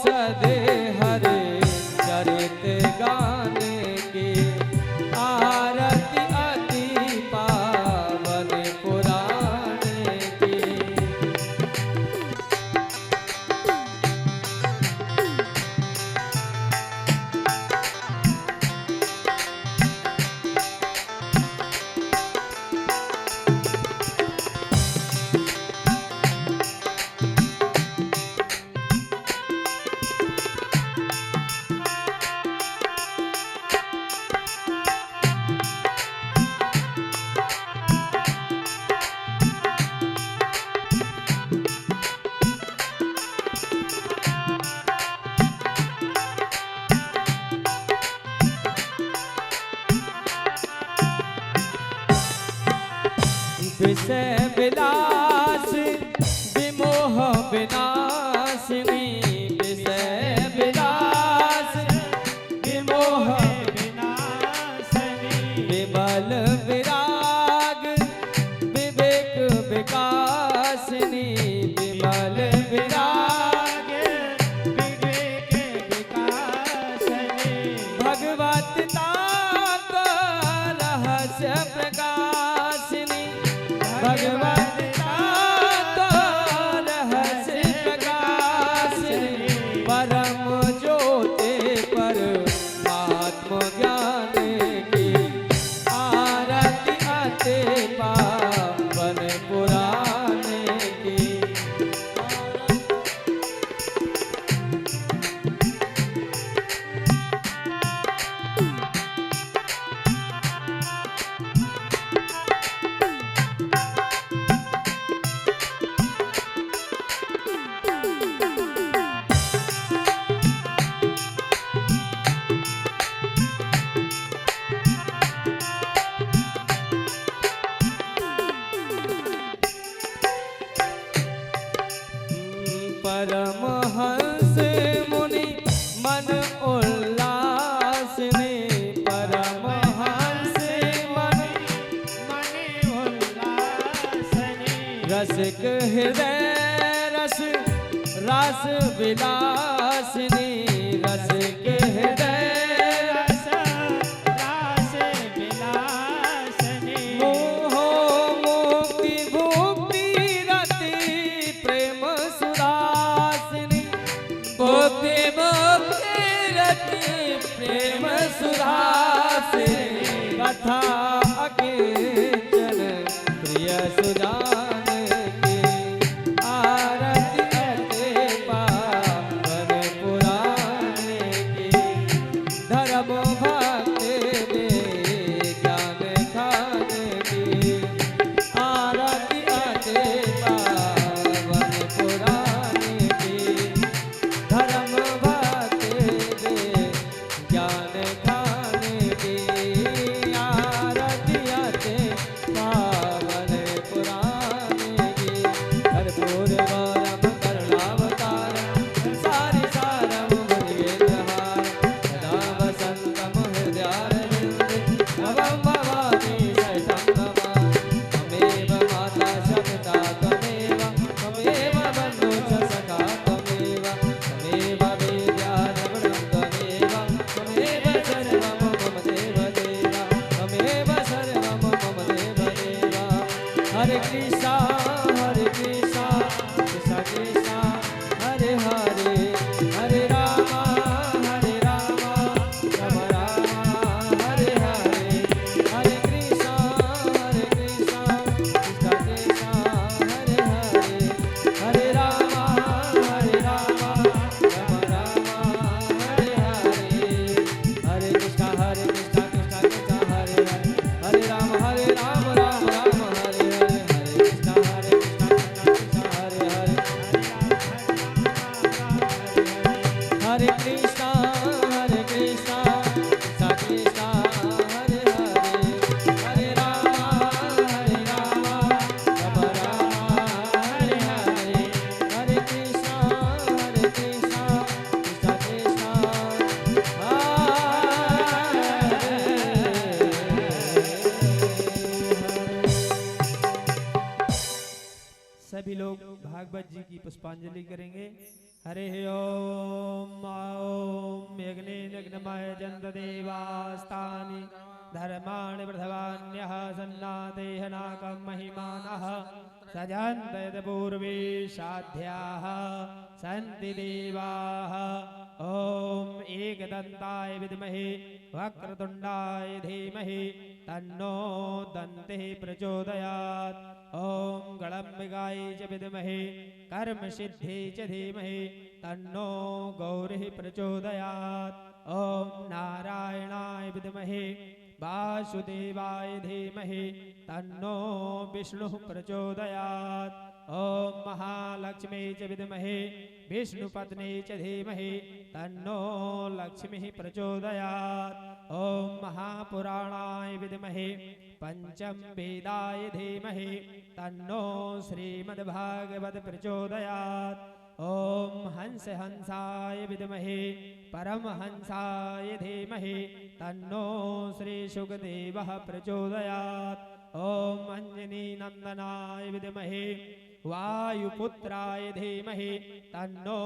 औषधि हरे चरित गाने की आरती अति पावन पुराने की। विषय विलास विमोह विनाशिनी, विषय विलास विमोह विनाशिनी, विमल विराग विवेक विकासिनी, विमल विराग विवेक विकासिनी, भगवत तात रहस्य प्रकाशिनी, भगवत तात रहस्य प्रकाशिनी, परम ज्योति परमात्म ज्ञान की आरती अति पावन पुराने की। परमहंस मुनि मन उल्लास में, परमहंस मन उल्लास में, रसिक हृदय रस रास विलासिनी, रसिक हृदय रस रास विलासिनी, मोह मुक्ति भुक्ति रति प्रेम सुधासिनी, भक्ति मुक्ति रति प्रेम सुधासिनी, कथा अकिंचन प्रिय सुजान की आरती अति पावन पुराने की। धर्म भक्ति दे ज्ञान खाने की आरती अति पावन पुराने की। धर्म भक्ति दे ज्ञान खाने की आरती भागवत जी की पुष्पांजलि करेंगे। हरे ओम ओम यज्ञेनग्नमय जन्त देवास्तानि धर्माणि प्रथवान्यः सन्नातेह नाकं महिमानः सजन्त यद्पूर्वे साध्याः सन्ति देवाः। ओम एकदन्ताय विद्महे वक्रतुण्डाय धीमहि तन्नो दन्तिः प्रचोदयात्। ओम गणम्बिकाय च विद्महे कर्मसिद्धियै च धीमहि तन्नो गौरिः प्रचोदयात्। ओम नारायणाय विद्महे वासुदेवाय धीमहि तन्नो विष्णुः प्रचोदयात्। ओम महालक्ष्मी च विद्महे विष्णुपत्नी च धीमहि तन्नो लक्ष्मीः प्रचोदयात्। ओम महापुराणाय विद्महे पंचम वेदाय धीमहि तन्नो श्रीमद्भागवत प्रचोदयात्। ओम हंस हंसाय विद्महे परमहंसाय धीमहि तन्नो श्री सुखदेवः प्रचोदयात्। ओम अंजनी नंदनाय विद्महे वायुपुत्राय धीमहि तन्नो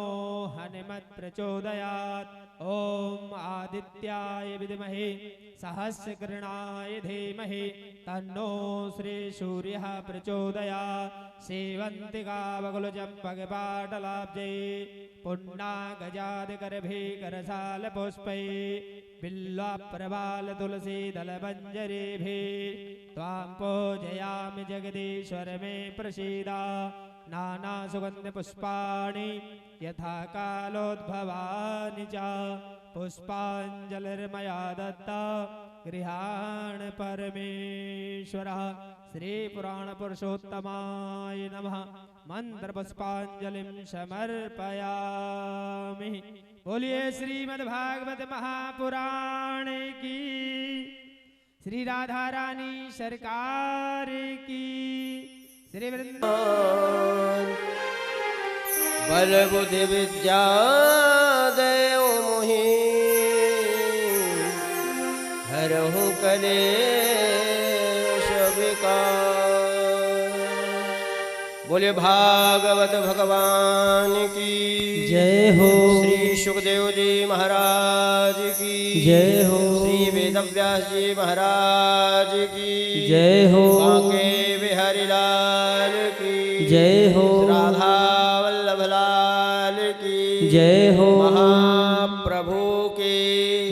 हनुमत् प्रचोदयात्। ओम आदित्याय विद्महे सहस्रकिरणाय धीमहि तन्नो श्री सूर्यः प्रचोदयात्। सेवन्तिका बकुलचम्पकपाटलाब्जै पुण्डागजादिकरभे करसालपुष्पै बिल्वप्रवाल तुलसीदलमञ्जरीभिः त्वां पूजयामि जगदीश्वर मे प्रसीदा। नानासुगन्धपुष्पाणि यथा कालोद्भवानि च पुष्पाञ्जलिर्मया दत्ता गृहाण परमेश्वरः। श्री पुराण पुरुषोत्तमाय नमः। मंत्र पुष्पांजलिं समर्पयामि। बोलिए श्रीमद्भागवत महापुराण की, श्री राधा रानी सरकार की, श्री वृंदावन। बल बुद्धि विद्या देव मोहि हरहु कलेश विकार। बोले भागवत भगवान की जय हो। श्री सुखदेव जी महाराज की जय हो। श्री वेदव्यास जी महाराज की जय हो। बांके बिहारी लाल की जय हो। राधा वल्लभ लाल की जय हो। महाप्रभु की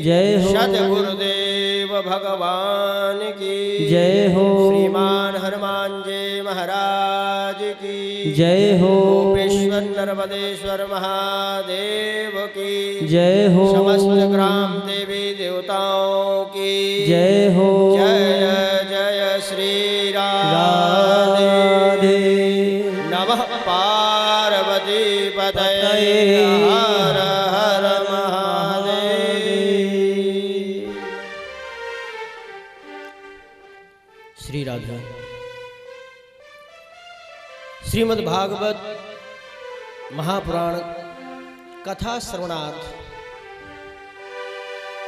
जय हो। सद्गुरुदेव भगवान की जय हो। श्रीमान हनुमान जी महाराज की जय हो। गोपेश्वर नर्मदेश्वर महादेव की जय हो। समस्त ग्राम देवी देवताओं की जय हो। जय जय श्री राधे। नमः पार्वती पतये हर हर महादेव। श्री राधा। श्रीमद् भागवत महापुराण कथा श्रवणार्थ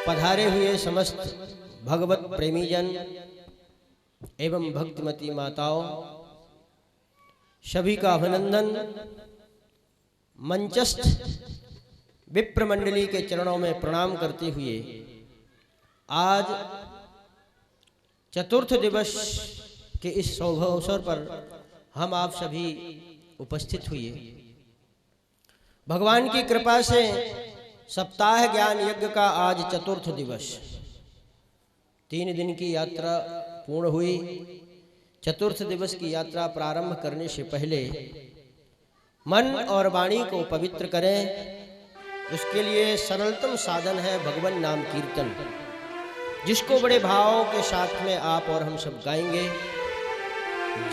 पधारे हुए समस्त भगवत प्रेमीजन एवं भक्तिमती माताओं सभी का अभिनंदन। मंचस्थ विप्र मंडली के चरणों में प्रणाम करते हुए आज चतुर्थ दिवस के इस सौभाग्य अवसर पर हम आप सभी उपस्थित हुए। भगवान की कृपा से सप्ताह ज्ञान यज्ञ का आज चतुर्थ दिवस, 3 दिन की यात्रा पूर्ण हुई। चतुर्थ दिवस की यात्रा प्रारंभ करने से पहले मन और वाणी को पवित्र करें। उसके लिए सरलतम साधन है भगवान नाम कीर्तन, जिसको बड़े भाव के साथ में आप और हम सब गाएंगे।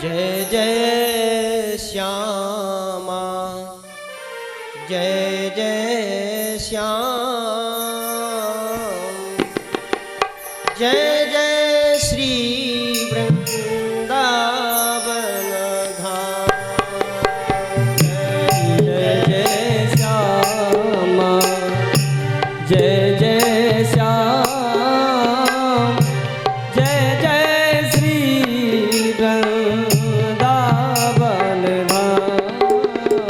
जय जय श्यामा जय जय श्याम जय जय श्री वृंदावन धाम। जय जय श्यामा जय जय श्याम जय जय श्री वृंदावन धाम।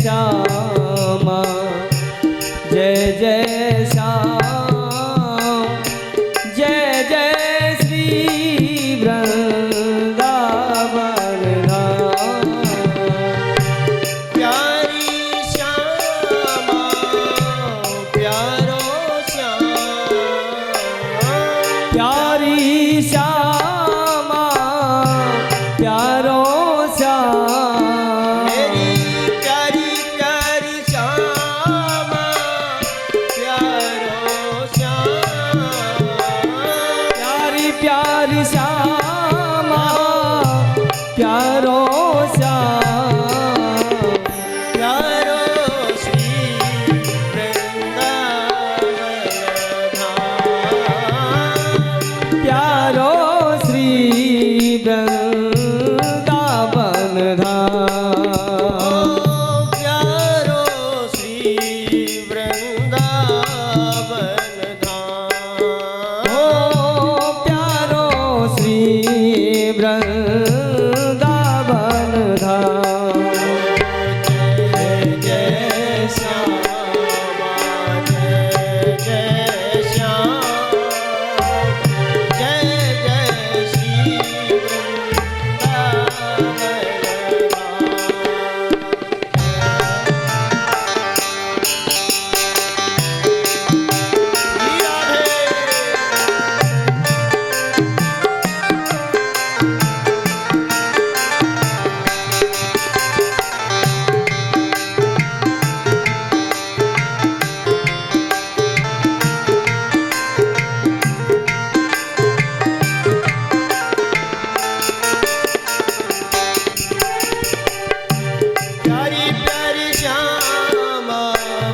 श्यामा जय जय श्याम जय जय श्री वृंदावन धाम प्यारी श्यामा प्यारो श्याम प्यारी श्यामा प्यारो श्याम मेरी प्यारी प्यारी श्यामा प्यारो श्याम प्यारी प्यारी श्यामा प्यारो श्याम प्यारो श्री वृंदावन धाम प्यारो श्री वृंदावन धाम प्यारो श्री वृंदावन धाम ओ प्यारो श्री वृंदावन धाम जय जय श्यामा जय जय श्याम जय जय श्री प्यारी प्यारी श्यामा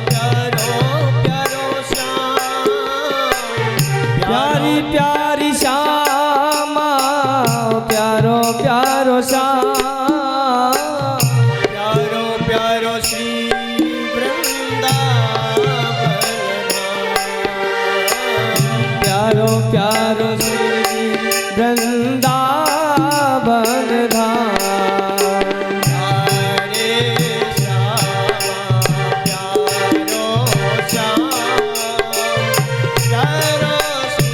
प्यारो प्यारो श्याम प्यारी प्यारी श्यामा प्यारो प्यारो श्याम प्यारो प्यारो श्री वृंदावन प्यारो प्यारो श्री वृंदावन धाम हरे श्यामा प्यारो श्याम प्यारो श्री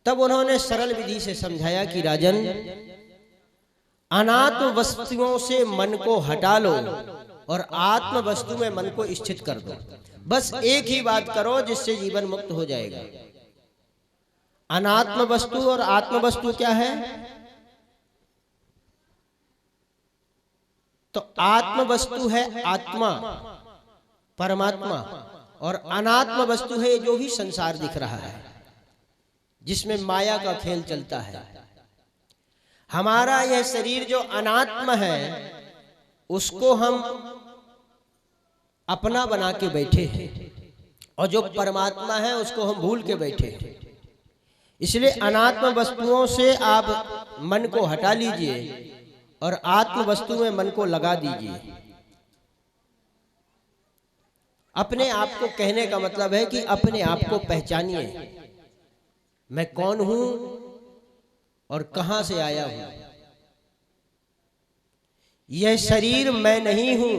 तब उन्होंने सरल विधि से समझाया कि राजन, अनात्म वस्तुओं से मन को हटा लो और आत्म वस्तु में मन को स्थित कर दो। बस एक ही बात करो जिससे जीवन मुक्त हो जाएगा। अनात्म वस्तु और आत्म वस्तु क्या है? तो आत्म वस्तु है आत्मा, परमात्मा, और अनात्म वस्तु है जो भी संसार दिख रहा है, जिसमें माया का खेल चलता है। हमारा यह शरीर जो अनात्म है, उसको हम अपना बना के बैठे हैं, और जो परमात्मा है उसको हम भूल के बैठे हैं। इसलिए अनात्म वस्तुओं से आप मन को हटा लीजिए और आत्म वस्तु में मन को लगा दीजिए। अपने आप को कहने का मतलब है कि अपने आप को पहचानिए, मैं कौन हूं और कहां से आया हूं। यह शरीर मैं नहीं हूं।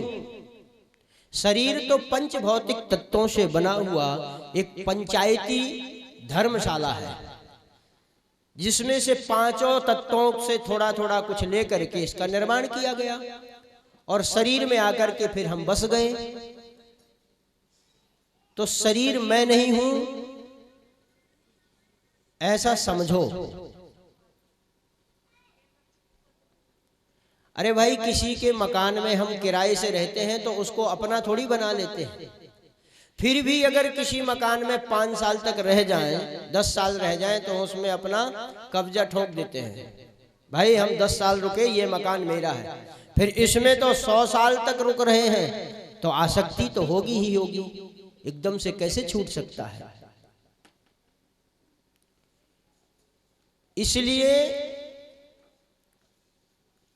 शरीर तो पंच भौतिक तत्वों से बना हुआ एक पंचायती धर्मशाला है, जिसमें से पांचों तत्वों से थोड़ा थोड़ा कुछ लेकर के इसका निर्माण किया गया, और शरीर में आकर के फिर हम बस गए। तो शरीर मैं नहीं हूं ऐसा समझो। अरे भाई, किसी के मकान में हम किराए से रहते हैं तो उसको अपना थोड़ी बना लेते हैं। फिर भी अगर किसी मकान में 5 साल तक रह जाएं, 10 साल रह जाएं, तो उसमें अपना कब्जा ठोक देते हैं। भाई हम 10 साल रुके, ये मकान मेरा है। फिर इसमें तो 100 साल तक रुक रहे हैं, तो आसक्ति तो होगी ही होगी, एकदम से कैसे छूट सकता है। इसलिए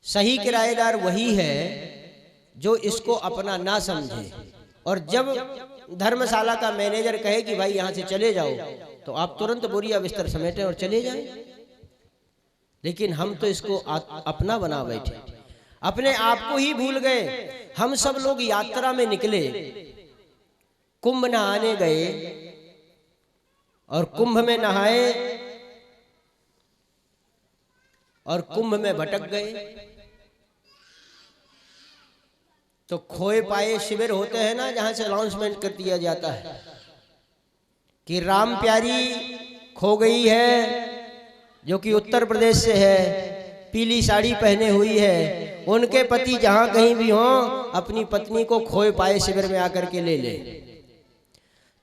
सही किराएदार वही है जो इसको अपना ना समझे, और जब धर्मशाला का मैनेजर कहे कि भाई यहां से चले जाओ, तो आप तुरंत बोरिया बिस्तर समेटें और चले जाएं। लेकिन हम तो इसको अपना बना बैठे, अपने आप को ही भूल गए। हम सब लोग यात्रा में निकले, कुंभ नहाने गए, और कुंभ में नहाए और कुंभ में भटक गए। तो खोए पाए शिविर होते हैं ना, जहां से अनाउंसमेंट कर दिया जाता है कि राम प्यारी खो गई है, जो कि उत्तर प्रदेश से है, पीली साड़ी पहने हुई है। उनके पति जहां कहीं भी हों, अपनी पत्नी को खोए पाए शिविर में आकर के ले ले।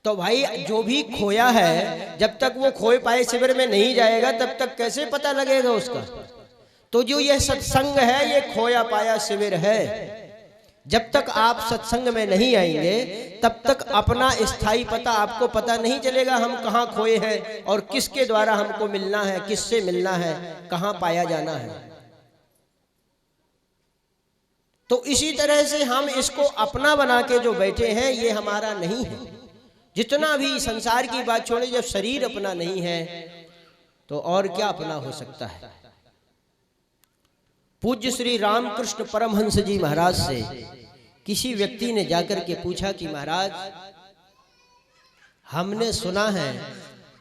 तो भाई जो भी खोया है, जब तक वो खोए पाए शिविर में नहीं जाएगा, तब तक कैसे पता लगेगा उसका। तो जो यह सत्संग है, ये खोया पाया शिविर है। जब तक आप सत्संग में नहीं आएंगे, तब तक अपना स्थायी पता आपको पता नहीं चलेगा, हम कहाँ खोए हैं और किसके द्वारा हमको मिलना है, किससे मिलना है, कहाँ पाया जाना है। तो इसी तरह से हम इसको अपना बना के जो बैठे हैं, ये हमारा नहीं है। जितना भी संसार की बात छोड़े, जब शरीर अपना नहीं है तो और क्या अपना हो सकता है। पूज्य श्री रामकृष्ण परमहंस जी महाराज से किसी व्यक्ति ने जाकर के पूछा कि महाराज, हमने सुना है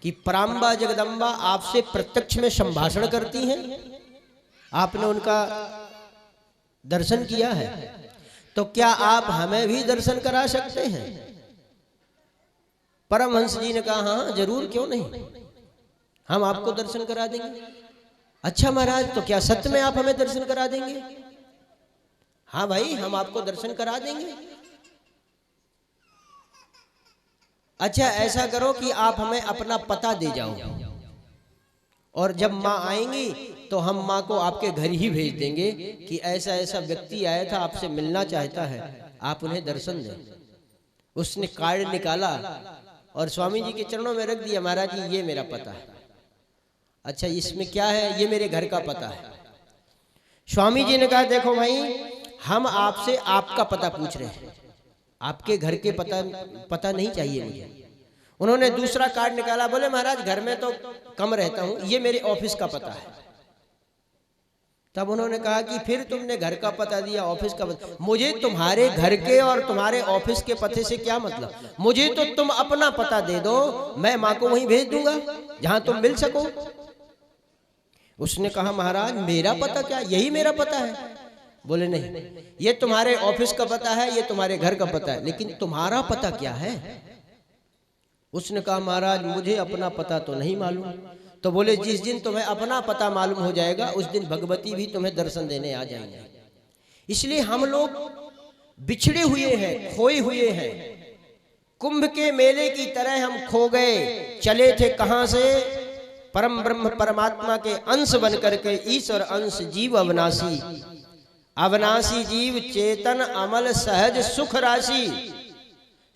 कि पराम्बा जगदम्बा आपसे प्रत्यक्ष में संभाषण करती हैं, आपने उनका दर्शन किया है, तो क्या आप हमें भी दर्शन करा सकते हैं। परमहंस जी ने कहा हाँ जरूर, क्यों नहीं, हम आपको दर्शन करा देंगे। अच्छा महाराज, तो क्या सत्य में आप हमें दर्शन करा देंगे। हाँ भाई, हम आपको दर्शन करा देंगे। अच्छा ऐसा करो कि आप हमें अपना पता दे जाओ, और जब माँ आएंगी तो हम माँ को आपके घर ही भेज देंगे कि ऐसा ऐसा व्यक्ति आया था, आपसे मिलना चाहता है, आप उन्हें दर्शन दें। उसने कार्ड निकाला और स्वामी जी के चरणों में रख दिया, महाराज जी ये मेरा पता है। अच्छा इसमें क्या है, ये मेरे घर का पता है। स्वामी जी ने कहा देखो भाई, हम आपसे आपका पता पूछ रहे हैं, आपके घर के पता नहीं चाहिए मुझे। उन्होंने दूसरा कार्ड निकाला, बोले महाराज घर में तो कम रहता हूं, ये मेरे ऑफिस का पता है। तब उन्होंने कहा कि फिर तुमने घर का पता दिया, ऑफिस का पता। मुझे तुम्हारे घर के और तुम्हारे ऑफिस के पते से क्या मतलब, मुझे तो तुम अपना पता दे दो, मैं माँ को वहीं भेज दूंगा जहां तुम मिल सको। उसने कहा महाराज मेरा पता क्या, यही मेरा पता है। बोले नहीं, ये तुम्हारे ऑफिस का पता है, ये तुम्हारे घर का पता है, लेकिन तुम्हारा पता क्या है। उसने कहा महाराज मुझे अपना पता तो नहीं मालूम। तो बोले जिस दिन तुम्हें अपना पता मालूम हो जाएगा उस दिन भगवती भी तुम्हें दर्शन देने आ जाएंगे। इसलिए हम लोग बिछड़े हुए हैं, खोए हुए हैं। कुंभ के मेले की तरह हम खो गए, चले थे कहां से, परम ब्रह्म परमात्मा के अंश बन करके, ईश्वर अंश जीव अविनाशी, अविनाशी जीव चेतन अमल सहज सुख राशि,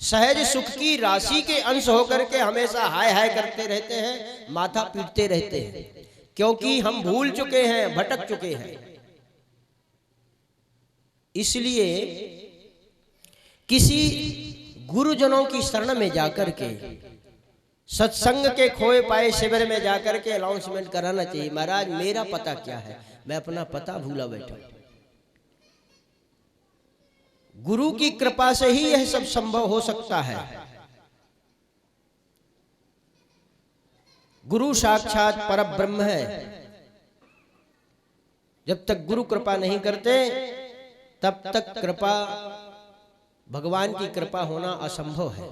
सहज सुख की राशि के अंश होकर के हमेशा हाय हाय करते रहते हैं, माथा पीटते रहते हैं, क्योंकि हम भूल चुके हैं, भटक चुके हैं। इसलिए किसी गुरुजनों की शरण में जाकर के, सत्संग के खोए पाए शिविर में जाकर के अनाउंसमेंट कराना चाहिए, महाराज मेरा पता क्या है, मैं अपना पता भूला बैठा। गुरु की कृपा से ही यह सब संभव हो सकता है। गुरु साक्षात परब्रह्म है। जब तक गुरु कृपा नहीं करते तब तक कृपा, भगवान की कृपा होना असंभव है।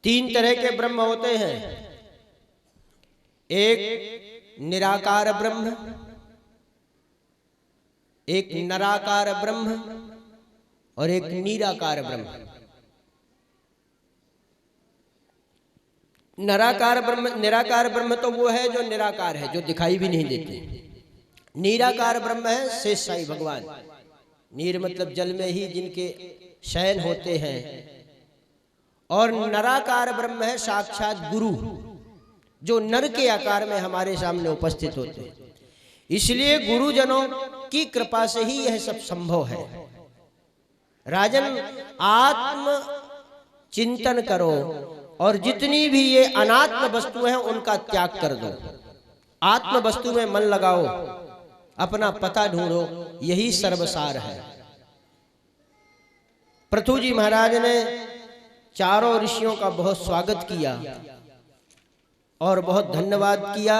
तीन तरह के ब्रह्म होते हैं, एक निराकार ब्रह्म, एक नराकार ब्रह्म और एक निराकार ब्रह्म। निराकार ब्रह्म तो वो है जो निराकार है, जो दिखाई भी नहीं देते। निराकार ब्रह्म है शेष साई भगवान। नीर मतलब जल में ही जिनके शयन होते हैं। और नराकार ब्रह्म है साक्षात गुरु, जो नर के आकार में हमारे सामने उपस्थित होते हैं। इसलिए गुरुजनों की कृपा से ही यह सब संभव है। राजन आत्म चिंतन करो और जितनी भी ये अनात्म वस्तु है उनका त्याग कर दो, आत्म वस्तु में मन लगाओ, अपना पता ढूंढो, यही सर्वसार है। पृथु जी महाराज ने चारों ऋषियों का बहुत स्वागत किया और बहुत धन्यवाद किया।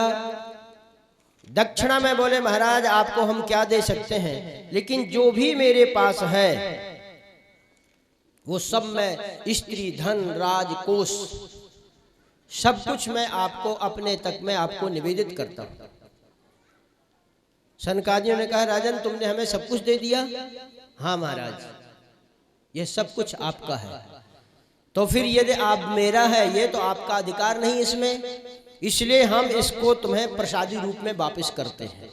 दक्षिणा में बोले महाराज आपको हम क्या दे सकते हैं, लेकिन जो भी मेरे पास है वो सब मैं, स्त्री धन राजकोष सब कुछ मैं आपको अपने तक में आपको निवेदित करता हूं। सनकादियों ने कहा राजन तुमने हमें सब कुछ दे दिया। हाँ महाराज ये सब कुछ आपका है। तो फिर यदि आप मेरा है, ये तो आपका अधिकार नहीं इसमें, इसलिए हम इसको तुम्हें प्रसादी रूप में वापस करते हैं।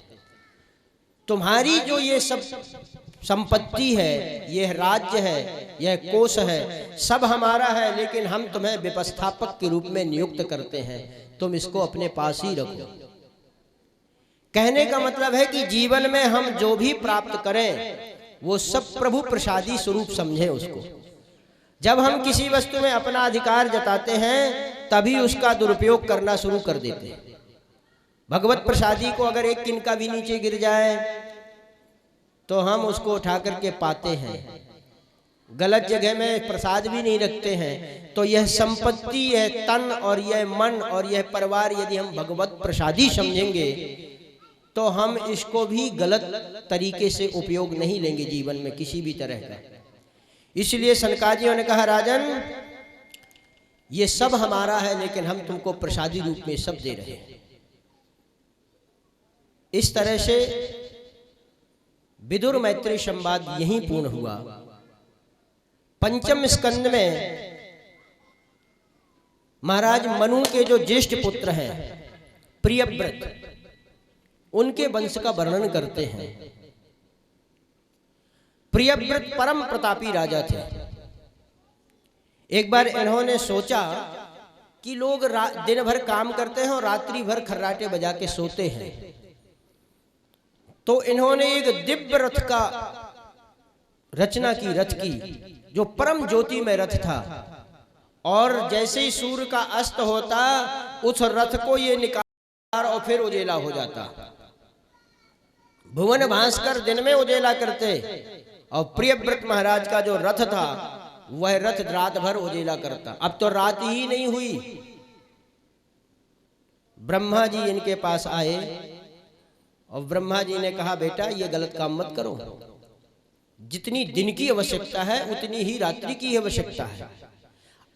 तुम्हारी जो ये सब संपत्ति है, यह राज्य है, यह कोष है, सब हमारा है, लेकिन हम तुम्हें व्यवस्थापक के रूप में नियुक्त करते हैं, तुम इसको अपने पास ही रखो। कहने का मतलब है कि जीवन में हम जो भी प्राप्त करें वो सब प्रभु प्रसादी स्वरूप समझें उसको। जब हम किसी वस्तु में अपना अधिकार जताते हैं तभी उसका दुरुपयोग करना शुरू कर देते हैं। भगवत प्रसादी को अगर एक किनका भी नीचे गिर जाए तो हम उसको उठा करके पाते हैं, गलत जगह में प्रसाद भी नहीं रखते हैं। तो यह संपत्ति, यह तन और यह मन और यह परिवार यदि हम भगवत प्रसादी समझेंगे तो हम इसको भी गलत तरीके से उपयोग नहीं लेंगे जीवन में किसी भी तरह का। इसलिए सनकादियों ने कहा राजन ये सब हमारा है, लेकिन हम तुमको प्रसादी रूप में सब दे रहे हैं। इस तरह से विदुर मैत्री संवाद यहीं पूर्ण हुआ। पंचम स्कंद में महाराज मनु के जो ज्येष्ठ पुत्र हैं प्रियव्रत, उनके वंश का वर्णन करते हैं। प्रियव्रत परम प्रतापी राजा थे। एक बार इन्होंने सोचा कि लोग दिन भर काम करते हैं और रात्रि भर खर्राटे बजा के सोते हैं, तो इन्होंने एक दिव्य रथ का रचना की, रथ की जो परम ज्योति में रथ था, और जैसे ही सूर्य का अस्त होता उस रथ को ये निकाल और फिर उजेला हो जाता। भुवन भास्कर दिन में उजेला करते और प्रियव्रत महाराज का जो रथ था वह रथ रात भर उजेला करता। अब तो रात ही नहीं हुई, ब्रह्मा जी इनके पास आए और ब्रह्मा जी ने कहा बेटा ये गलत काम मत करो, जितनी दिन की आवश्यकता है उतनी ही रात्रि की आवश्यकता है।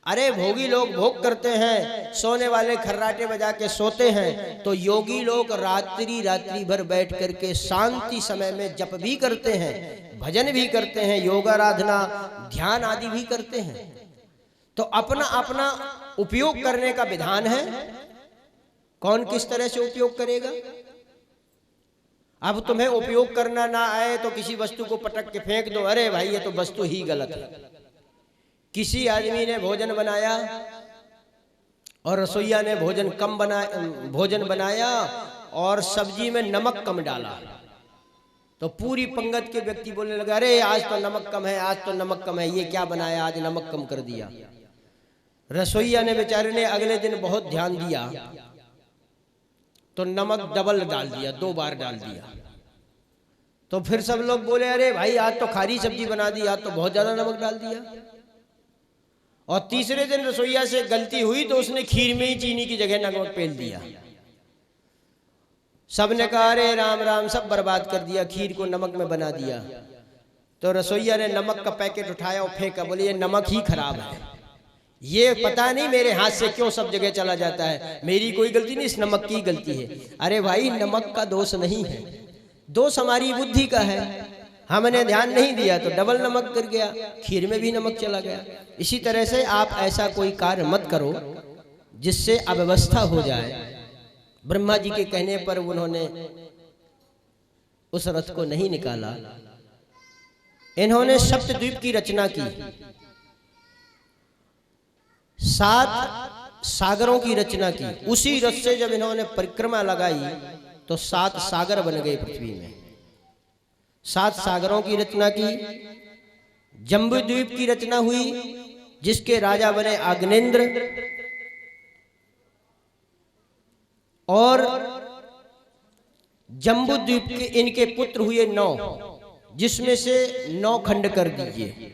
अरे भोगी लोग भोग करते हैं, सोने वाले खर्राटे बजा के सोते हैं, तो योगी लोग रात्रि भर बैठ करके शांति समय में जप भी करते हैं, भजन भी करते हैं, योग आराधना ध्यान आदि भी करते हैं। तो अपना अपना उपयोग करने का विधान है, कौन किस तरह से उपयोग करेगा। अब तुम्हें उपयोग करना ना आए तो किसी वस्तु को पटक के फेंक दो, अरे भाई ये तो वस्तु ही गलत है। किसी आदमी ने भोजन बनाया और रसोईया ने भोजन बनाया और सब्जी में नमक कम डाला, तो पूरी पंगत के व्यक्ति बोलने लगा अरे आज तो नमक कम है, आज तो नमक कम है, ये क्या बनाया आज नमक कम कर दिया। रसोईया ने बेचारे ने अगले दिन बहुत ध्यान दिया तो नमक डबल डाल दिया, 2 बार डाल दिया। तो फिर सब लोग बोले अरे भाई आज तो खारी सब्जी बना दी, आज तो बहुत ज्यादा नमक डाल दिया। और तीसरे दिन रसोईया से गलती हुई तो उसने खीर में ही चीनी की जगह नमक पेल दिया। सबने कहा अरे राम राम, सब बर्बाद कर दिया, खीर को नमक में बना दिया। तो रसोईया ने नमक का पैकेट उठाया और फेंका, बोले ये नमक ही खराब है, ये पता नहीं मेरे हाथ से क्यों सब जगह चला जाता है, मेरी कोई गलती नहीं, इस नमक की गलती है। अरे भाई नमक का दोष नहीं है, दोष हमारी बुद्धि का है, हमने ध्यान नहीं दिया तो डबल नमक कर गया, खीर में भी नमक चला गया। इसी तरह से आप ऐसा कोई कार्य मत करो जिससे अव्यवस्था हो जाए। ब्रह्मा जी के कहने पर उन्होंने उस रथ को नहीं निकाला। इन्होंने सप्तद्वीप की रचना की, 7 सागरों की रचना की। उसी रथ से जब इन्होंने परिक्रमा लगाई तो 7 सागर बन गए पृथ्वी में। 7 सागरों की रचना की। जम्बूद्वीप की रचना हुई जिसके राजा बने अग्निंद्र, और जम्बूद्वीप के इनके पुत्र हुए 9, जिसमें से 9 खंड कर दीजिए,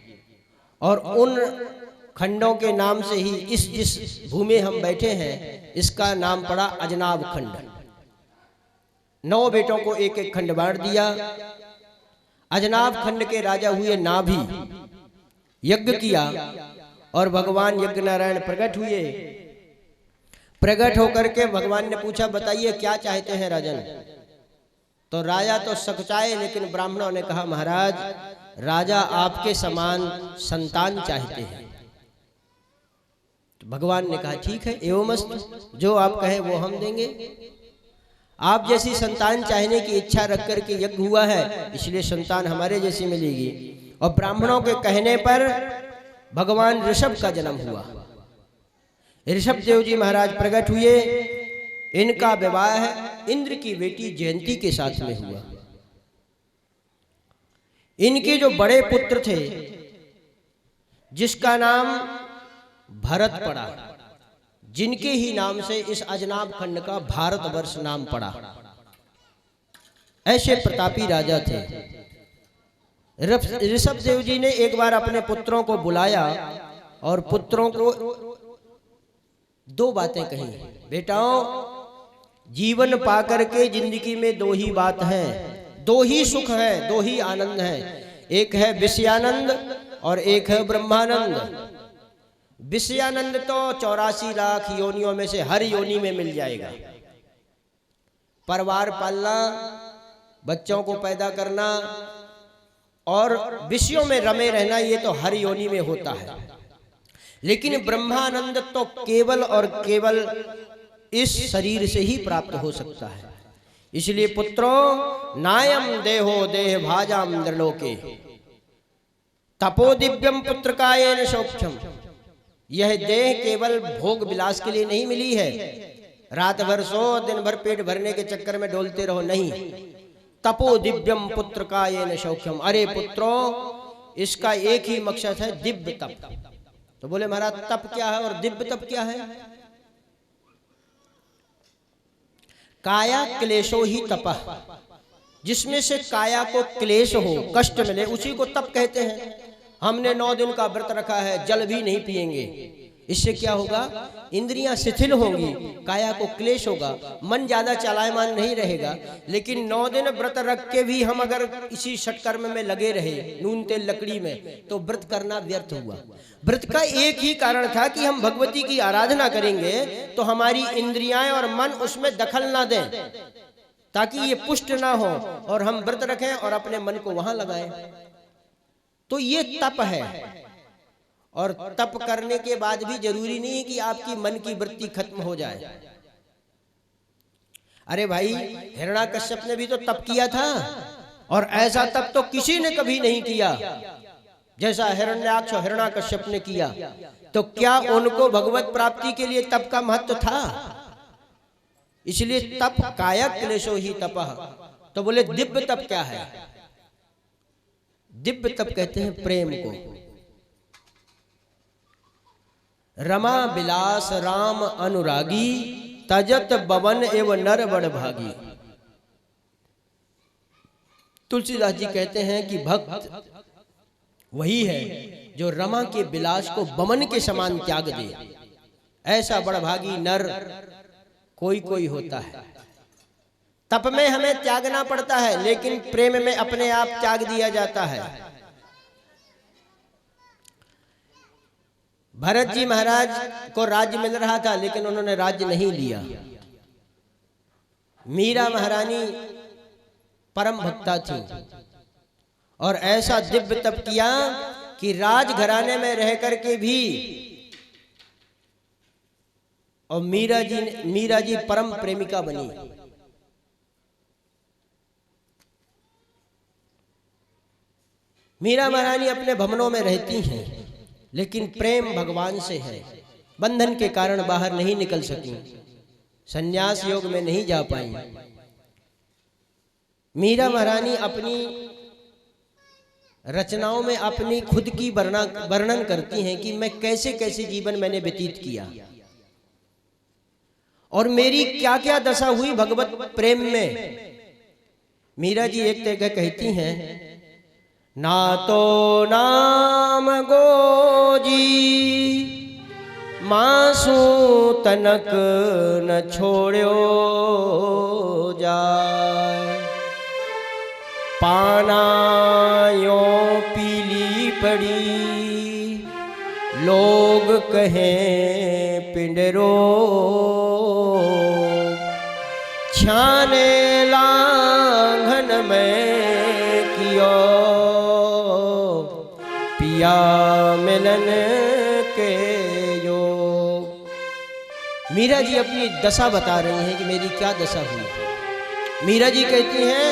और उन खंडों के नाम से ही जिस भूमि हम बैठे हैं इसका नाम पड़ा अजनाब खंड। 9 बेटों को एक एक खंड बांट दिया। अजनाब खंड के राजा हुए नाभि, यज्ञ किया और भगवान यज्ञ नारायण प्रकट हुए। प्रकट होकर के भगवान ने पूछा बताइए क्या चाहते हैं राजन। तो राजा तो सकुचाए, लेकिन ब्राह्मणों ने कहा महाराज राजा आपके समान संतान चाहते हैं। तो भगवान ने कहा ठीक है, एवमस्तु, जो आप कहें वो हम देंगे। आप जैसी संतान चाहने की इच्छा रख करके यज्ञ हुआ है, इसलिए संतान हमारे जैसी मिलेगी। और ब्राह्मणों के कहने पर भगवान ऋषभ का जन्म हुआ। ऋषभ देव जी महाराज प्रकट हुए। इनका विवाह इंद्र की बेटी जयंती के साथ में हुआ। इनके जो बड़े पुत्र थे जिसका नाम भरत पड़ा, जिनके ही नाम से इस अजनाब खंड का भारतवर्ष नाम पड़ा। ऐसे प्रतापी राजा थे। ऋषभ देव जी ने एक बार अपने पुत्रों को बुलाया और पुत्रों को 2 बातें कही। बेटाओं, जीवन पाकर के जिंदगी में 2 ही बात है, 2 ही सुख है, 2 ही आनंद है। एक है विषयानंद और एक है ब्रह्मानंद। विषयानंद तो 84 लाख योनियों में से हर योनि में मिल जाएगा। परिवार पालना, बच्चों को पैदा करना और विषयों में रमे रहना, ये तो हर योनि में होता है। लेकिन ब्रह्मानंद तो केवल और केवल इस शरीर से ही प्राप्त हो सकता है। इसलिए पुत्रों, नायम देहो देह भाजाम नृलोके तपो दिव्यम पुत्र कायेन सौख्यम। यह देह केवल भोग विलास के लिए नहीं मिली है, रात भर सो दिन भर पेट भरने के चक्कर में डोलते रहो, नहीं। तपो दिव्यम पुत्र कायेन सौख्यम। अरे पुत्रों, इसका एक ही मकसद है, दिव्य तप। तो बोले महाराज तप क्या है और दिव्य तप क्या है? काया क्लेशो ही तपः जिसमें से काया को क्लेश हो, कष्ट मिले, उसी को तप कहते हैं। हमने 9 दिन का व्रत रखा है, जल भी नहीं पिएंगे, इससे क्या होगा? इंद्रियां शिथिल होंगी, काया को क्लेश होगा, मन ज्यादा चलायमान नहीं रहेगा। लेकिन 9 दिन व्रत रख के भी हम अगर इसी षटकर्म में लगे रहे, नून तेल लकड़ी में, तो व्रत करना व्यर्थ हुआ। व्रत का एक ही कारण था कि हम भगवती की आराधना करेंगे तो हमारी इंद्रियां और मन उसमें दखल ना दें, ताकि ये पुष्ट ना हो और हम व्रत रखें और अपने मन को वहां लगाएं। तो ये तप है। और तप करने के बाद भी जरूरी नहीं है कि आपकी मन की वृत्ति खत्म हो जाए। अरे भाई, हिरण्याकश्यप ने भी तो तप किया था, और ऐसा तप तो किसी ने कभी नहीं किया जैसा हिरण्याक्ष और हिरण्याकश्यप ने किया। तो क्या उनको भगवत प्राप्ति के लिए तप का महत्व था? इसलिए तप काया क्लेशो ही तपः। तो बोले दिव्य तप क्या है? दिव्य तप कहते हैं प्रेम को। रमा बिलास राम अनुरागी, तजत बवन एव नर बड़ भागी। तुलसीदास जी कहते हैं कि भक्त वही है जो रमा के बिलास को बमन के समान त्याग दे। ऐसा बड़भागी नर कोई कोई होता है। तप में हमें त्यागना पड़ता है, लेकिन प्रेम में अपने आप त्याग दिया जाता है। भरत जी महाराज को राज्य मिल रहा था, लेकिन उन्होंने राज्य नहीं लिया। मीरा महारानी परम भक्ता थी और ऐसा दिव्य तप किया कि राजघराने में रह करके भी, और मीरा जी परम प्रेमिका बनी। मीरा महारानी अपने भवनों में रहती हैं, लेकिन प्रेम भगवान से है। बंधन के कारण बाहर नहीं निकल सकी, संन्यास योग में नहीं जा पाई। मीरा महारानी अपनी रचनाओं में अपनी खुद की वर्णन करती हैं कि मैं कैसे कैसे जीवन मैंने व्यतीत किया और मेरी क्या क्या दशा हुई भगवत प्रेम में। मीरा जी एक जगह कहती हैं, ना तो नाम गोजी मासू तनक न छोड़ो जाए, पानायों पीली पड़ी लोग कहें पिंडरो, छाने लांघन में कियो पिया मिलन के यो। मीरा जी अपनी दशा बता रही हैं कि मेरी क्या दशा हुई। मीरा जी कहती हैं,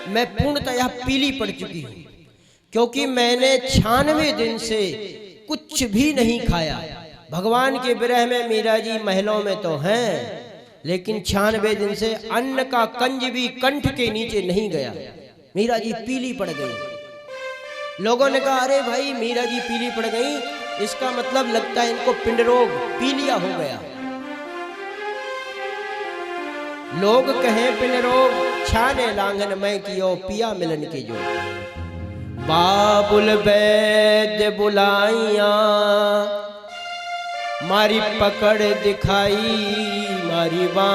मैं पूर्णतः पीली पड़ चुकी हूं, क्योंकि मैंने 96 दिन से कुछ भी नहीं खाया। भगवान के विरह में मीरा जी महलों में तो हैं, लेकिन 96 दिन से अन्न का कंज भी कंठ के नीचे नहीं गया। मीरा जी पीली पड़ गई। लोगों ने कहा, अरे भाई मीरा जी पीली पड़ गई, इसका मतलब लगता है इनको पिंड रोग, पीलिया हो गया। लोग कहें पिंड रोग, छाने लांघन में कियो पिया मिलन के जो। बाबुल वैद्य बुलाइया मारी पकड़ दिखाई मारी बाँ।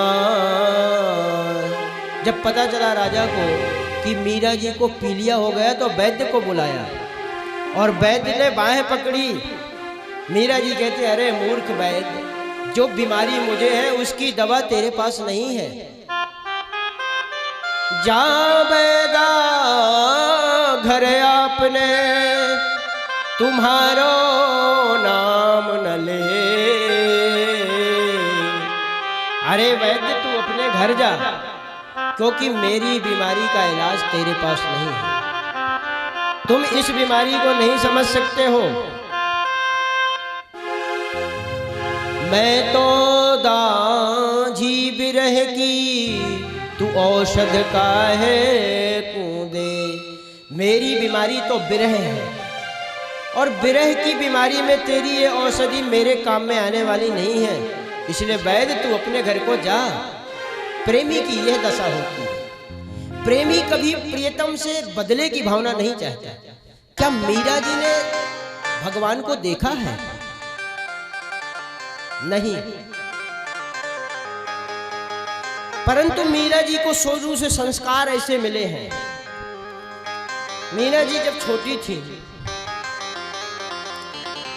जब पता चला राजा को कि मीरा जी को पीलिया हो गया तो वैद्य को बुलाया और वैद्य ने बाहें पकड़ी। मीरा जी कहते, अरे मूर्ख वैद्य, जो बीमारी मुझे है उसकी दवा तेरे पास नहीं है। जा बैदा घर आपने तुम्हारो नाम न ले। अरे वैद्य तू अपने घर जा, क्योंकि मेरी बीमारी का इलाज तेरे पास नहीं है। तुम इस बीमारी को नहीं समझ सकते हो। मैं तो दाझी बिरह की तू औषध का है कूदे। मेरी बीमारी तो बिरह है, और बिरह की बीमारी में तेरी ये औषधि मेरे काम में आने वाली नहीं है। इसलिए वैद्य तू अपने घर को जा। प्रेमी की यह दशा होती है। प्रेमी कभी प्रियतम से बदले की भावना नहीं चाहता। क्या मीरा जी ने भगवान को देखा है? नहीं, परंतु मीरा जी को शुरू से संस्कार ऐसे मिले हैं। मीरा जी जब छोटी थी,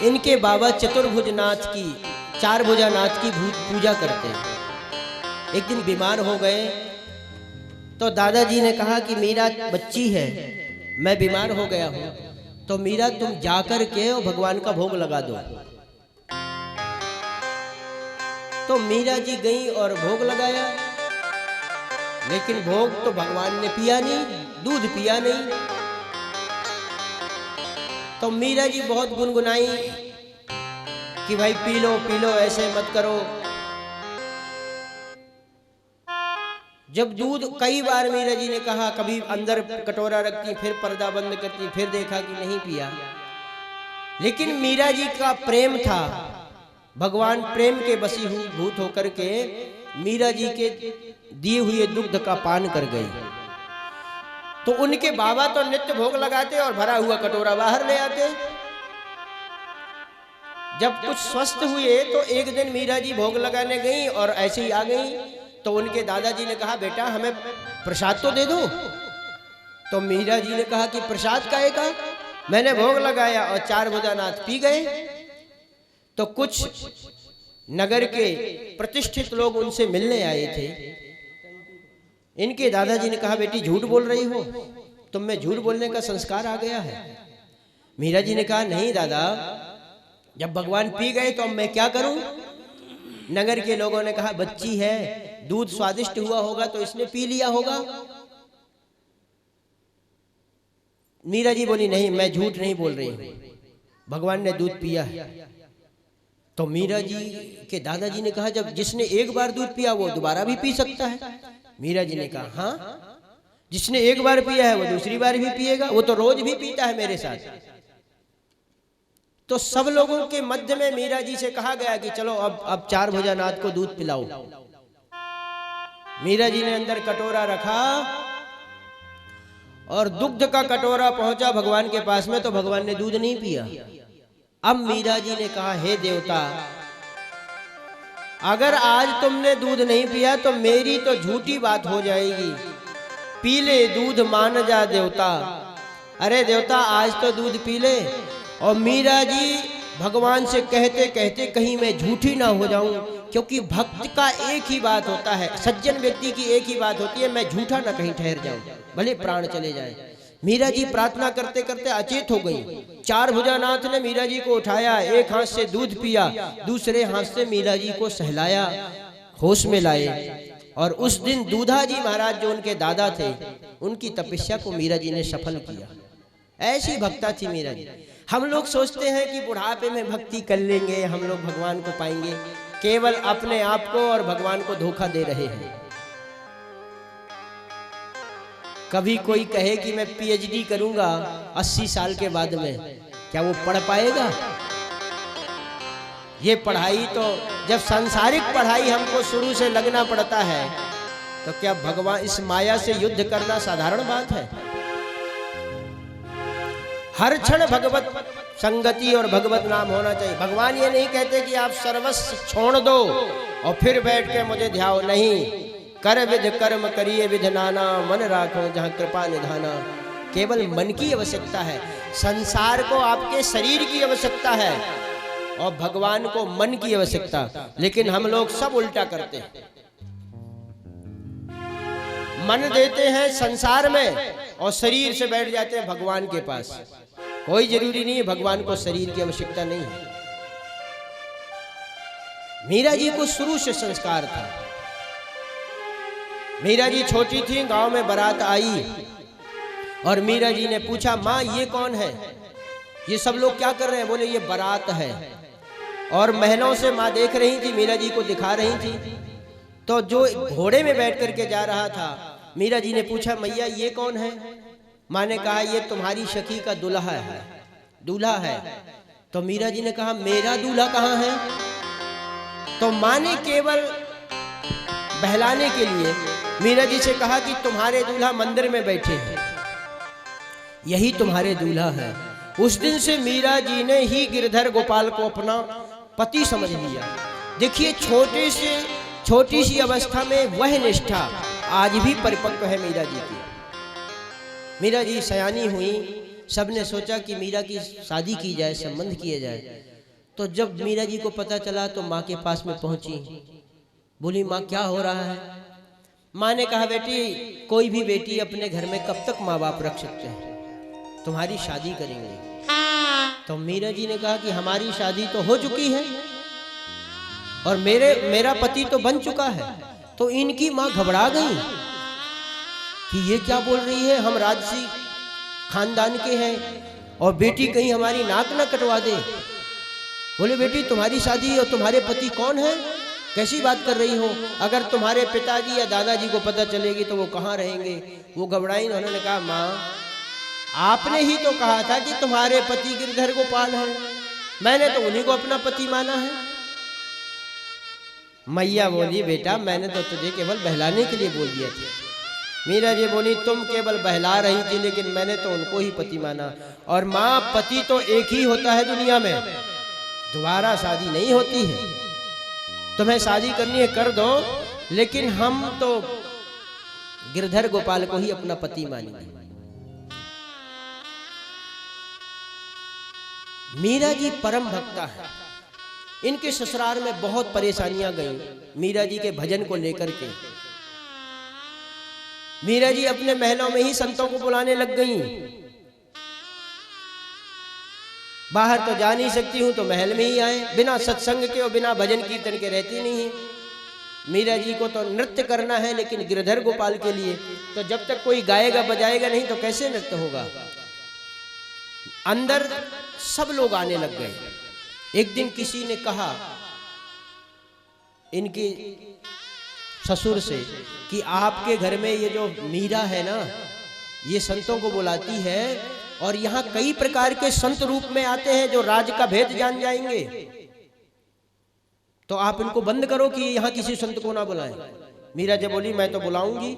इनके बाबा चतुर्भुजनाथ की, चार भुजानाथ की पूजा करते। एक दिन बीमार हो गए तो दादाजी ने कहा कि मीरा बच्ची है, मैं बीमार हो गया हूं, तो मीरा तुम जाकर के और भगवान का भोग लगा दो। तो मीरा जी गई और भोग लगाया, लेकिन भोग तो भगवान ने पिया नहीं, दूध पिया नहीं। तो मीरा जी बहुत गुनगुनाई कि भाई पी लो, ऐसे मत करो। जब दूध, कई बार मीरा जी ने कहा, कभी अंदर कटोरा रखती, फिर पर्दा बंद करती, फिर देखा कि नहीं पिया। लेकिन मीरा जी का प्रेम था, भगवान प्रेम के बसी हुई भूत होकर के मीरा जी के दिए हुए दुग्ध का पान कर गई। तो उनके बाबा तो नित्य भोग लगाते और भरा हुआ कटोरा बाहर ले आते। जब कुछ स्वस्थ हुए तो एक दिन मीरा जी भोग लगाने गई और ऐसे ही आ गई। तो उनके दादाजी ने कहा, बेटा हमें प्रसाद तो दे दो। तो मीरा जी ने कहा कि प्रसाद काहे का, मैंने भोग लगाया और चार भुजानाथ पी गए। तो कुछ नगर के प्रतिष्ठित लोग उनसे मिलने आए थे। इनके दादाजी ने कहा, बेटी झूठ बोल रही हो, तुम में झूठ बोलने का संस्कार आ गया है। मीरा जी ने कहा, नहीं दादा, जब भगवान पी गए तो अब मैं क्या करूं। नगर के लोगों ने कहा, बच्ची है, दूध स्वादिष्ट हुआ होगा तो इसने पी लिया होगा। मीरा जी बोली, नहीं, मैं झूठ नहीं बोल रही हूं, भगवान ने दूध पिया है। तो मीरा जी के दादाजी ने कहा, जब जिसने एक बार दूध पिया वो दोबारा भी पी सकता है। मीरा जी ने कहा, हाँ, जिसने एक बार पिया है वो दूसरी बार भी पिएगा, वो तो रोज भी पीता है मेरे साथ। तो सब लोगों के मध्य में मीरा जी से कहा गया कि चलो अब चार भुजानाथ को दूध पिलाओ। मीरा जी ने अंदर कटोरा रखा और दुग्ध का कटोरा पहुंचा भगवान के पास में, तो भगवान ने दूध नहीं पिया। अब मीरा जी ने कहा, हे देवता, अगर आज तुमने दूध नहीं पिया तो मेरी तो झूठी बात हो जाएगी। पी ले दूध मान जा देवता। अरे देवता, आज तो दूध पी ले। और मीरा जी भगवान से कहते कहते कहीं मैं झूठी ना हो जाऊं, क्योंकि भक्त का एक ही बात होता है, सज्जन व्यक्ति की एक ही बात होती है, मैं झूठा ना कहीं ठहर जाऊं, भले प्राण चले जाए। मीरा जी प्रार्थना करते करते अचेत हो गई। चार भुजानाथ ने मीरा जी को उठाया, एक हाथ से दूध पिया, दूसरे हाथ से मीरा जी को सहलाया, होश में लाए। और उस दिन दूधा जी महाराज जो उनके दादा थे, उनकी तपस्या को मीरा जी ने सफल किया। ऐसी भक्ता थी मीरा जी। हम लोग सोचते हैं कि बुढ़ापे में भक्ति कर लेंगे, हम लोग भगवान को पाएंगे, केवल अपने आप को और भगवान को धोखा दे रहे हैं। कभी कोई कहे कि मैं पीएचडी करूंगा 80 साल के बाद में, क्या वो पढ़ पाएगा? ये पढ़ाई तो, जब सांसारिक पढ़ाई हमको शुरू से लगना पड़ता है, तो क्या भगवान, इस माया से युद्ध करना साधारण बात है? हर क्षण भगवत संगति और भगवत नाम होना चाहिए। भगवान ये नहीं कहते कि आप सर्वस्व छोड़ दो और फिर बैठ के मुझे ध्याओ, नहीं। कर विध कर्म करिए विध नाना, मन राखो जहाँ कृपा निधाना। केवल मन की आवश्यकता है, संसार को आपके शरीर की आवश्यकता है और भगवान को मन की आवश्यकता। लेकिन हम लोग सब उल्टा करते हैं, मन देते हैं संसार में और शरीर से बैठ जाते हैं भगवान के पास। कोई जरूरी नहीं है, भगवान को शरीर की आवश्यकता नहीं है। मीरा जी को शुरू से संस्कार था। मीरा जी छोटी थी, गांव में बारात आई और मीरा जी ने पूछा, माँ ये कौन है, ये सब लोग क्या कर रहे हैं? बोले ये बारात है। और महलों से माँ देख रही थी, मीरा जी को दिखा रही थी। तो जो घोड़े में बैठ करके जा रहा था, मीरा जी ने पूछा, मैया ये कौन है? माँ ने कहा, ये तुम्हारी सखी का दूल्हा है, दूल्हा है। तो मीरा जी ने कहा, मेरा दूल्हा कहाँ है? तो माँ ने केवल बहलाने के लिए मीरा जी से कहा कि तुम्हारे दूल्हा मंदिर में बैठे हैं, यही तुम्हारे दूल्हा है। उस दिन से मीरा जी ने ही गिरधर गोपाल को अपना पति समझ लिया। देखिए छोटी सी अवस्था में वह निष्ठा आज भी परिपक्व है मीरा जी की। मीरा जी सयानी हुई, सबने सोचा कि मीरा की शादी की जाए, संबंध किए जाए। तो जब मीरा जी को पता चला तो माँ के पास में पहुंची, बोली माँ क्या हो रहा है। माँ ने कहा बेटी, कोई भी बेटी अपने घर में कब तक माँ बाप रख सकते हैं, तुम्हारी शादी करेंगे। तो मीरा जी ने कहा कि हमारी शादी तो हो चुकी है और मेरा पति तो बन चुका है। तो इनकी माँ घबरा गई कि ये क्या बोल रही है, हम राजसी खानदान के हैं और बेटी कहीं हमारी नाक न कटवा दे। बोले बेटी तुम्हारी शादी और तुम्हारे पति कौन है, कैसी बात कर रही हो, अगर तुम्हारे पिताजी या दादाजी को पता चलेगी तो वो कहाँ रहेंगे। वो घबराई। उन्होंने कहा माँ आपने ही तो कहा था कि तुम्हारे पति गिरधर गोपाल हैं, मैंने तो उन्हीं को अपना पति माना है। मैया बोली बेटा मैंने तो तुझे केवल बहलाने के लिए बोल दिया था। मीरा जी बोली तुम केवल बहला रही थी, लेकिन मैंने तो उनको ही पति माना। और माँ पति तो एक ही होता है दुनिया में, दोबारा शादी नहीं होती है। तुम्हें शादी करनी है कर दो, लेकिन हम तो गिरधर गोपाल को ही अपना पति मानेंगे। मीरा जी परम भक्ता है। इनके ससुराल में बहुत परेशानियां गई मीरा जी के भजन को लेकर के। मीरा जी अपने महलों में ही संतों को बुलाने लग गई। बाहर तो जा नहीं सकती हूं तो महल में ही आए, बिना सत्संग के और बिना भजन कीर्तन के रहती नहीं है। मीरा जी को तो नृत्य करना है, लेकिन गिरधर गोपाल के लिए तो जब तक कोई गाएगा बजाएगा नहीं तो कैसे नृत्य होगा। अंदर सब लोग आने लग गए। एक दिन किसी ने कहा इनके ससुर से कि आपके घर में ये जो मीरा है ना, ये संतों को बुलाती है और यहाँ कई प्रकार के संत रूप में आते हैं जो राज का भेद जान जाएंगे, तो आप इनको बंद करो कि यहाँ किसी संत को ना बुलाएं। मीरा जी बोली मैं तो बुलाऊंगी,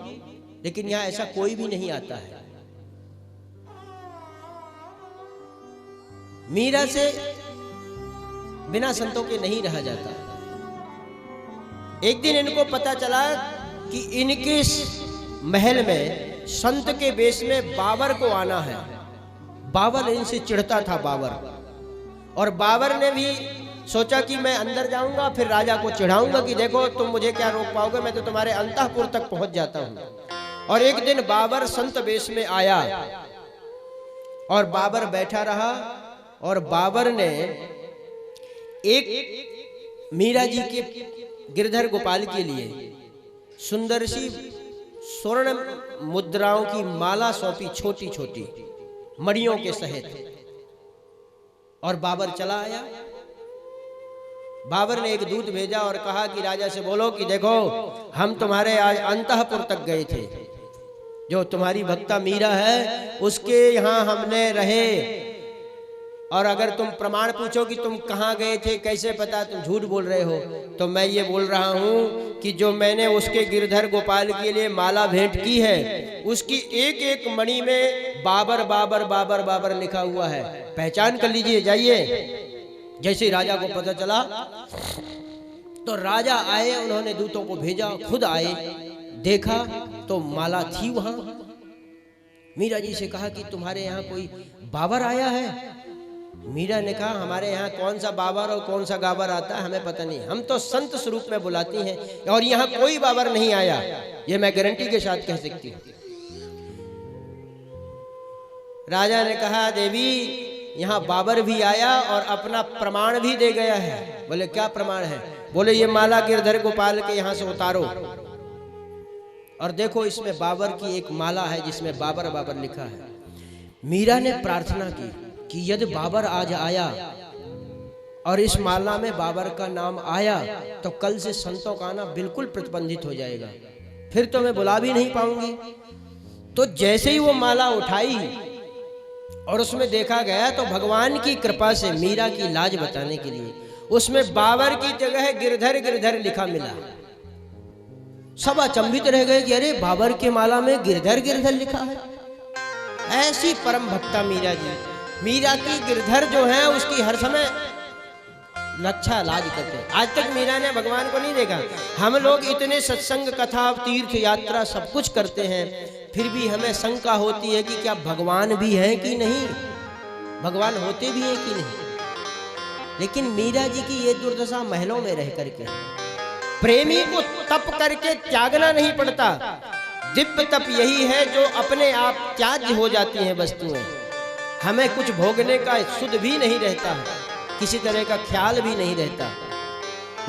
लेकिन यहाँ ऐसा कोई भी नहीं आता है। मीरा से बिना संतों के नहीं रहा जाता। एक दिन इनको पता चला कि इनके महल में संत के वेश में बाबर को आना है। बाबर इनसे चिढ़ता था बाबर, और बाबर ने भी सोचा कि मैं अंदर जाऊंगा फिर राजा को चिढ़ाऊंगा कि देखो तुम मुझे क्या रोक पाओगे, मैं तो तुम्हारे अंतःपुर तक पहुंच जाता हूं। और एक दिन बाबर संत वेश में आया और बाबर बैठा रहा, और बाबर ने एक मीरा जी के गिरधर गोपाल के लिए सुंदर सी स्वर्ण मुद्राओं की माला सौंपी, छोटी छोटी मड़ियों के सहित। और बाबर चला आया। बाबर ने एक दूत भेजा और कहा कि राजा से बोलो कि देखो हम तुम्हारे आज अंतःपुर तक गए थे, जो तुम्हारी भक्ता मीरा है उसके यहाँ हमने रहे, और अगर तुम प्रमाण पूछो कि तुम कहाँ गए थे, कैसे पता तुम झूठ बोल रहे हो, तो मैं ये बोल रहा हूँ कि जो मैंने उसके गिरधर गोपाल के लिए माला भेंट की है, उसकी एक एक मणि में बाबर बाबर बाबर बाबर लिखा हुआ है, पहचान कर लीजिए, जाइए। जैसे राजा को पता चला तो राजा आए, उन्होंने दूतों को भेजा, खुद आए, देखा तो माला थी वहां। मीरा जी से कहा कि तुम्हारे यहाँ कोई बाबर आया है। मीरा ने कहा हमारे यहाँ कौन सा बाबर और कौन सा गाबर आता है हमें पता नहीं, हम तो संत स्वरूप में बुलाती हैं, और यहाँ कोई बाबर नहीं आया, ये मैं गारंटी के साथ कह सकती हूँ। राजा ने कहा देवी यहाँ बाबर भी आया और अपना प्रमाण भी दे गया है। बोले क्या प्रमाण है? बोले ये माला गिरधर गोपाल के यहाँ से उतारो और देखो इसमें बाबर की एक माला है जिसमें बाबर बाबर लिखा है। मीरा ने प्रार्थना की कि यदि बाबर आज आया और इस माला में बाबर का नाम आया तो कल से संतों का आना बिल्कुल प्रतिबंधित हो जाएगा, फिर तो मैं बुला भी नहीं पाऊंगी। तो जैसे ही वो माला उठाई और उसमें देखा गया तो भगवान की कृपा से मीरा की लाज बताने के लिए उसमें बाबर की जगह गिरधर गिरधर लिखा मिला। सब अचंभित रह गए कि अरे बाबर के माला में गिरधर गिरधर लिखा है। ऐसी परम भक्ता मीरा जी। मीरा की गिरधर जो है उसकी हर समय रक्षा लाज करते हैं। आज तक मीरा ने भगवान को नहीं देखा। हम लोग इतने सत्संग, कथा, तीर्थ यात्रा सब कुछ करते हैं, फिर भी हमें शंका होती है कि क्या भगवान भी हैं कि नहीं, भगवान होते भी हैं कि नहीं। लेकिन मीरा जी की ये दुर्दशा महलों में रह करके, प्रेमी को तप करके त्यागना नहीं पड़ता। दिव्य तप यही है जो अपने आप त्याज्य हो जाती हैं वस्तुएं। हमें कुछ भोगने का सुध भी नहीं रहता, किसी तरह का ख्याल भी नहीं रहता।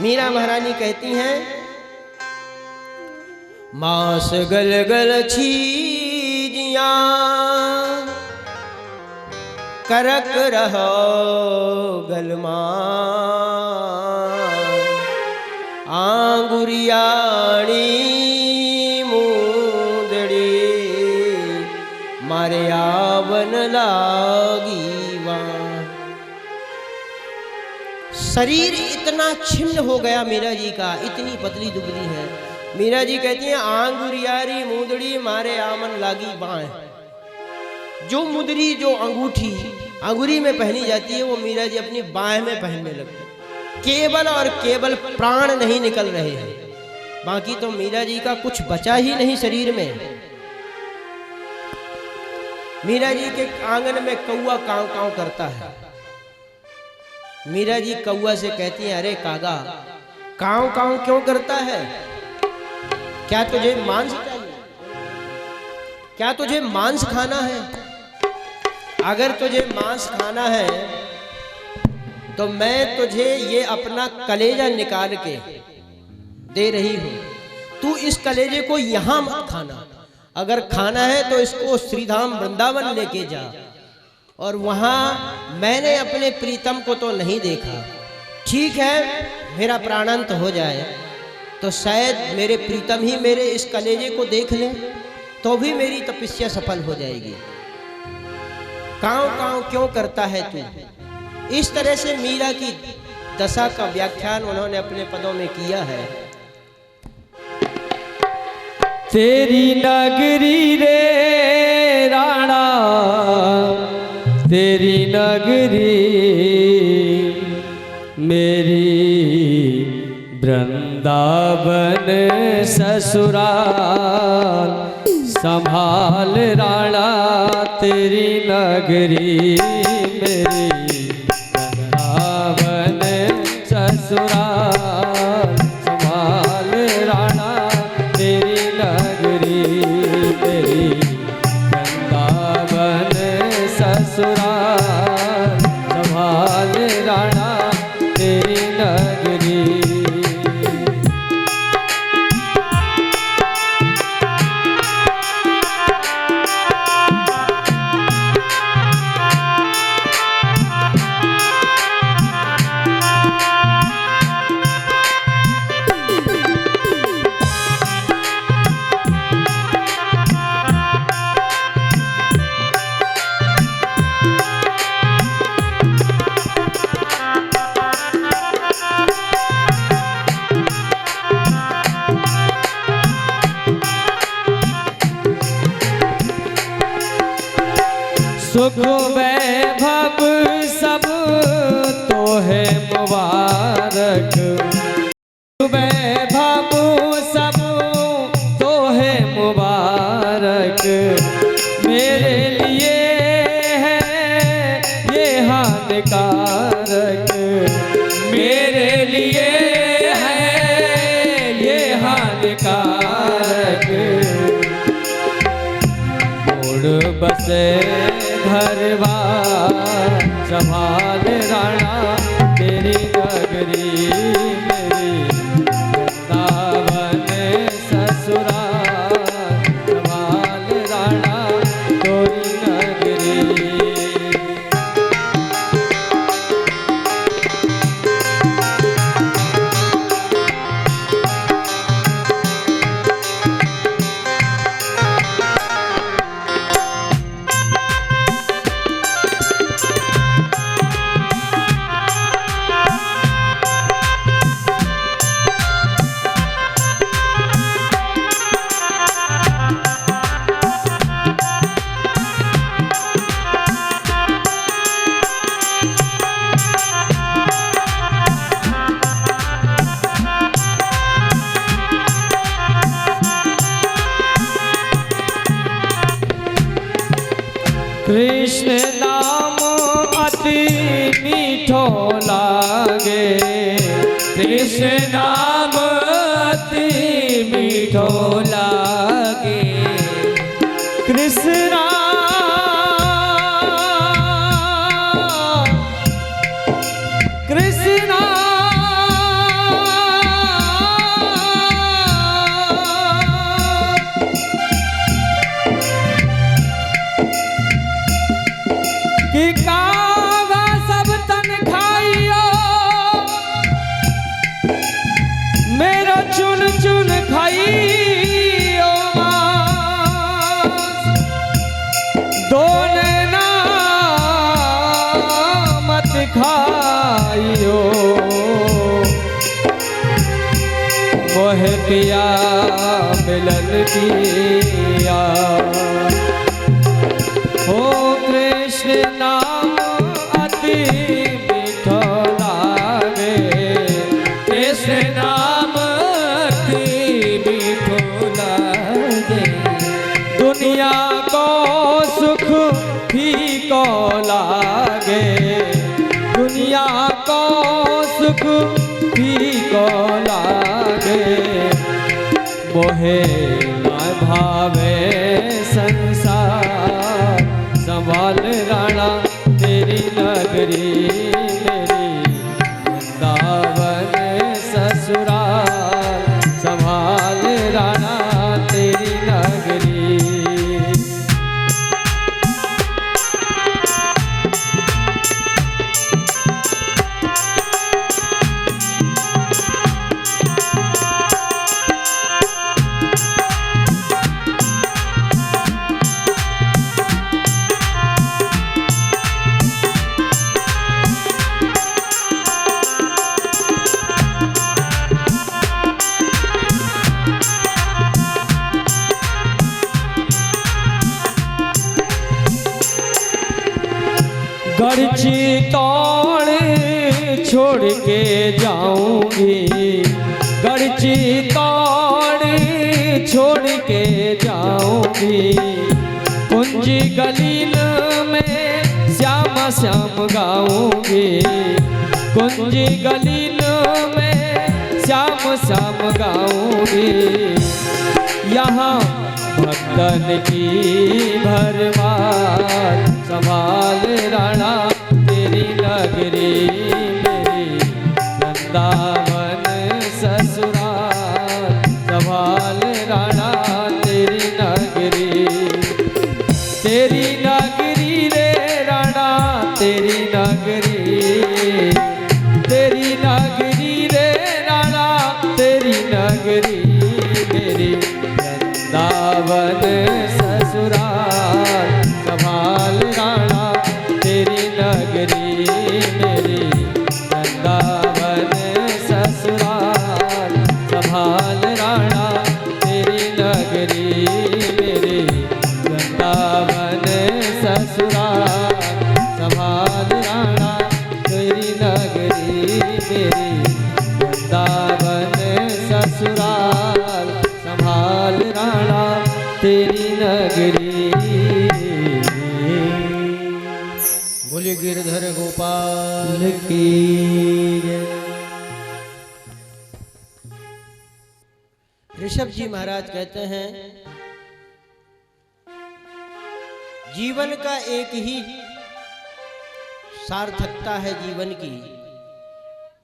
मीरा महारानी कहती हैं, मास गल गल छीजिया करक रहो गलमा, आंगुरियाणी मूंदड़ी मारे आवन लागी वां। शरीर इतना छिन्न हो गया मीरा जी का, इतनी पतली दुबली है। मीरा जी कहती हैं, आंगुरियारी मूंदड़ी मारे आमन लागी बाएं। जो मुदरी, जो अंगूठी अंगुरी में पहनी जाती है, वो मीरा जी अपनी बाएं में पहनने लगती। केवल और केवल प्राण नहीं निकल रहे हैं, बाकी तो मीरा जी का कुछ बचा ही नहीं शरीर में। मीरा जी के आंगन में कौआ कांव कांव करता है। मीरा जी कौआ से कहती हैं, अरे कागा, कांव कांव क्यों करता है? क्या तुझे मांस चाहिए? क्या तुझे मांस खाना है? अगर तुझे मांस खाना है तो मैं तुझे ये अपना कलेजा निकाल के दे रही हूं। तू इस कलेजे को यहां मत खाना। अगर खाना है तो इसको श्रीधाम वृंदावन लेके जा, और वहां मैंने अपने प्रीतम को तो नहीं देखा। ठीक है, मेरा प्राणांत हो जाए तो शायद मेरे प्रीतम ही मेरे इस कलेजे को देख ले, तो भी मेरी तपस्या सफल हो जाएगी। कांव कांव क्यों करता है तू? इस तरह से मीरा की दशा का व्याख्यान उन्होंने अपने पदों में किया है। तेरी नगरी रे राणा, तेरी नगरी मेरी वृंदावन ससुराल, संभाल राणा तेरी नगरी मेरी वृंदावन ससुराल, संभाल राणा तेरी नगरी मेरी वृंदावन ससुराल, संभाल राणा तेरी नगरी। सुख वैभव सब तो है मुबारक, वैभव सब तो है मुबारक, मेरे लिए है ये हानिकारक, मेरे लिए है ये हानिकारक। मोड़ बसे घरवा संभाल राणा तेरी नगरी मेरी वृंदावन ससुराल, संभाल राणा तेरी नगरी। कृष्ण नाम अति मीठो लागे, कृष्ण नाम अति मीठो लागे, कृष्ण कृष्ण कि कावा सब तन खाइयो, मेरा चुन चुन खाइयो मांस, दोने ना मत खाइयो, मोह पिया मिलन पिया। हो कृष्ण नाम अति मीठो लागे, कृष्ण नाम अति मीठो लागे, दुनिया को सुख फीको लागे, दुनिया को सुख फीको लागे, मोहे ना भावे संसार, संभाल राणा तेरी नगरी, मेरी वृंदावन ससुराल, संभाल राणा तेरी नगरी। गढ़ची तौड़ छोड़ के जाऊंगी, गढ़ची तौड़ छोड़ के जाऊंगी, कुंजी गलीन में श्याम श्याम गाऊंगी, कुंजी गलीन में श्याम श्याम गाऊंगी, यहाँ भक्तन की भरमार, संभाल राणा तेरी नगरी, मेरी वृंदावन ससुराल, संभाल राणा तेरी नगरी, तेरी नगरी रे राणा तेरी नगरी, तेरी नगरी रे राणा तेरी नगरी, मेरी वृंदावन ससुराल, संभाल राणा तेरी नगरी, मेरी वृंदावन ससुराल, संभाल राणा तेरी नगरी, मेरी वृंदावन ससुराल, संभाल राणा तेरी नगरी, मेरी वृंदावन ससुराल, संभाल राणा तेरी नगरी। बोलिए गिरधर गोपाल की जय। ऋषभ जी महाराज कहते हैं जीवन का एक ही सार्थकता है जीवन की,